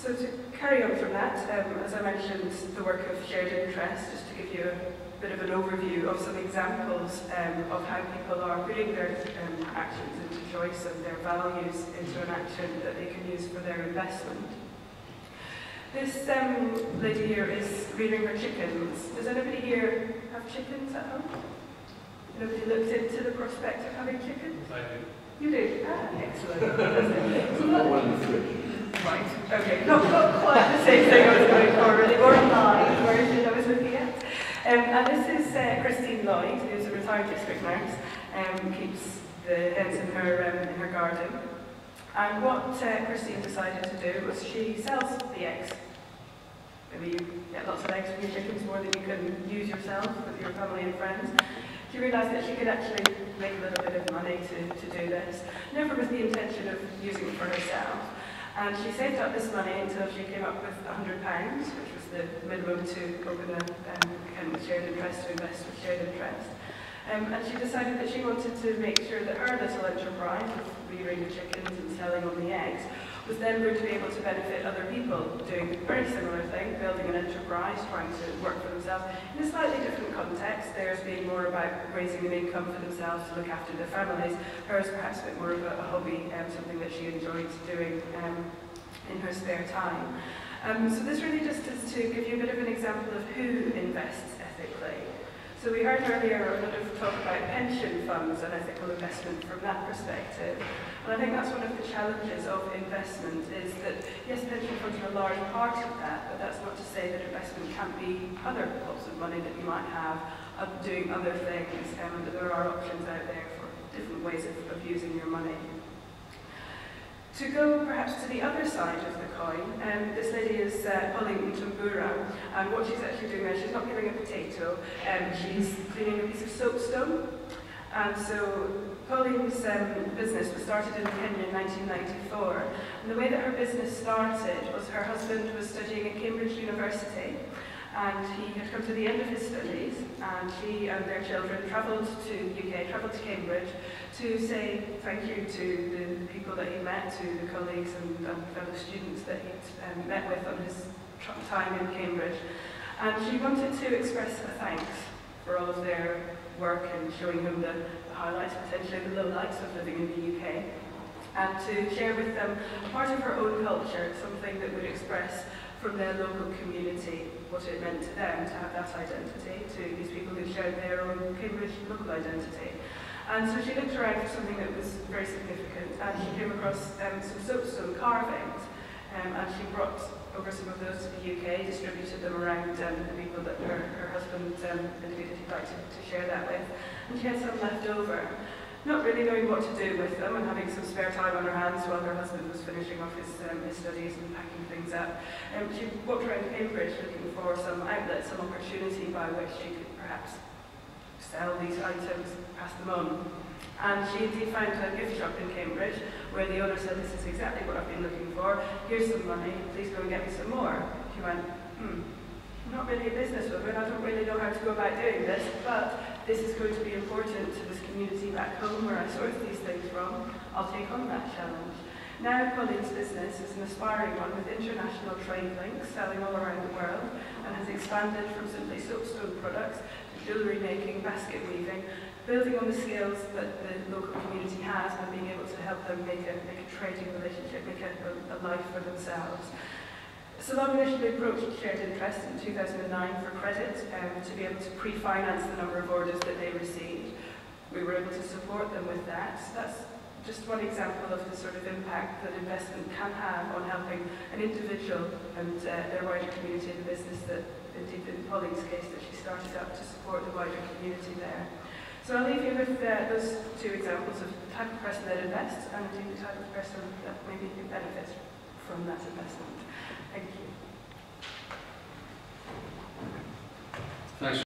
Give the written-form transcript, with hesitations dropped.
So to carry on from that, as I mentioned, the work of shared interest, just to give you a bit of an overview of some examples of how people are putting their actions into choice and their values into an action that they can use for their investment. This lady here is rearing her chickens. Does anybody here have chickens at home? Nobody looked into the prospect of having chickens? I do. You do? Ah, excellent. Not one in the fridge. Right, okay, not quite the same thing I was going for, really, more a live version I was looking at. And this is Christine Lloyd, who's a retired district nurse, keeps the hens in her garden. And what Christine decided to do was she sells the eggs. Maybe you get lots of eggs from your chickens, more than you can use yourself with your family and friends. She realised that she could actually make a little bit of money to do this, never with the intention of using it for herself. And she saved up this money until she came up with £100, which was the minimum to open an account with shared interest, to invest with shared interest. And she decided that she wanted to make sure that her little enterprise of rearing the chickens and selling on the eggs was then going to be able to benefit other people doing a very similar thing, building an enterprise, trying to work for themselves in a slightly different context. Theirs being more about raising an income for themselves to look after their families, hers perhaps a bit more of a hobby, something that she enjoyed doing in her spare time. So this really just is to give you a bit of an example of who invests ethically. So we heard earlier a lot of talk about pension funds and ethical investment from that perspective. And I think that's one of the challenges of investment is that, yes, pension funds are a large part of that, but that's not to say that investment can't be other pots of money that you might have doing other things, and that there are options out there for different ways of using your money. To go perhaps to the other side of the coin, this lady is pulling tumbura, and what she's actually doing there, she's not peeling a potato, she's cleaning a piece of soapstone. And so Pauline's business was started in Kenya in 1994, and the way that her business started was her husband was studying at Cambridge University, and he had come to the end of his studies, and she and their children travelled to UK, travelled to Cambridge to say thank you to the people that he met, to the colleagues and fellow students that he'd met with on his time in Cambridge. And she wanted to express a thanks for all of their work and showing them the highlights, potentially the lowlights of living in the UK, and to share with them a part of her own culture, something that would express from their local community what it meant to them to have that identity, to these people who shared their own Cambridge local identity. And so she looked around for something that was very significant, and she came across some soapstone carvings, and she brought over some of those to the UK, distributed them around the people that her husband indicated he'd like to share that with, and she had some left over. Not really knowing what to do with them and having some spare time on her hands while her husband was finishing off his studies and packing things up. She walked around Cambridge looking for some outlet, some opportunity by which she could perhaps sell these items, pass them on. And she indeed found a gift shop in Cambridge where the owner said, "This is exactly what I've been looking for, here's some money, please go and get me some more." She went, I'm not really a businesswoman, I don't really know how to go about doing this, but this is going to be important to this community back home where I source these things from. I'll take on that challenge. Now Pauline's business is an aspiring one with international trade links, selling all around the world, and has expanded from simply soapstone products to jewellery making, basket weaving, building on the skills that the local community has and being able to help them make a trading relationship, make a life for themselves. Salon initially approached shared interest in 2009 for credit to be able to pre-finance the number of orders that they received. We were able to support them with that. That's just one example of the sort of impact that investment can have on helping an individual and their wider community in the business that, indeed in Pauline's case, that she started up to support the wider community there. So I'll leave you with those two examples of the type of person that invests and indeed the type of person that maybe can benefit from that investment. Thank you. Thanks.